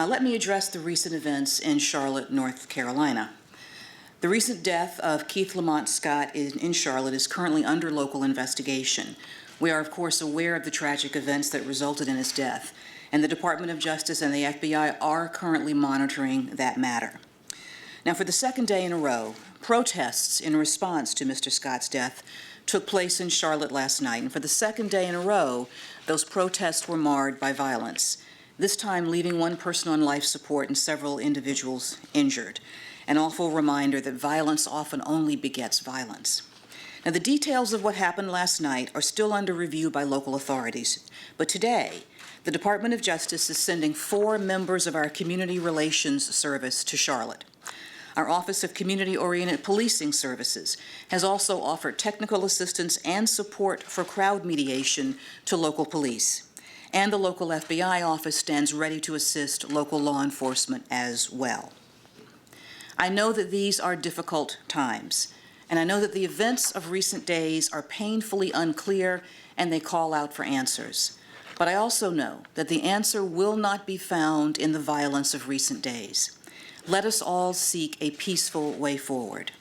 Let me address the recent events in Charlotte, North Carolina. The recent death of Keith Lamont Scott in Charlotte is currently under local investigation. We are, of course, aware of the tragic events that resulted in his death, and the Department of Justice and the FBI are currently monitoring that matter. Now, for the second day in a row, protests in response to Mr. Scott's death took place in Charlotte last night, and for the second day in a row, those protests were marred by violence, this time leaving one person on life support and several individuals injured. An awful reminder that violence often only begets violence. Now, the details of what happened last night are still under review by local authorities, but today, the Department of Justice is sending 4 members of our Community Relations Service to Charlotte. Our Office of Community-Oriented Policing Services has also offered technical assistance and support for crowd mediation to local police. And the local FBI office stands ready to assist local law enforcement as well. I know that these are difficult times, and I know that the events of recent days are painfully unclear and they call out for answers. But I also know that the answer will not be found in the violence of recent days. Let us all seek a peaceful way forward.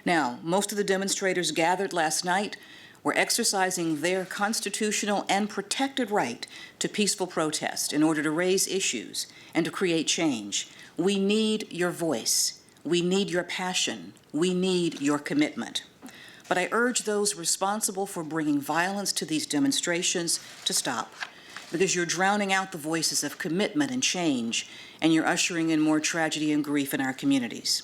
Now, most of the demonstrators gathered last night were exercising their constitutional and protected right to peaceful protest in order to raise issues and to create change. We need your voice. We need your passion. We need your commitment. But I urge those responsible for bringing violence to these demonstrations to stop, because you're drowning out the voices of commitment and change, and you're ushering in more tragedy and grief in our communities.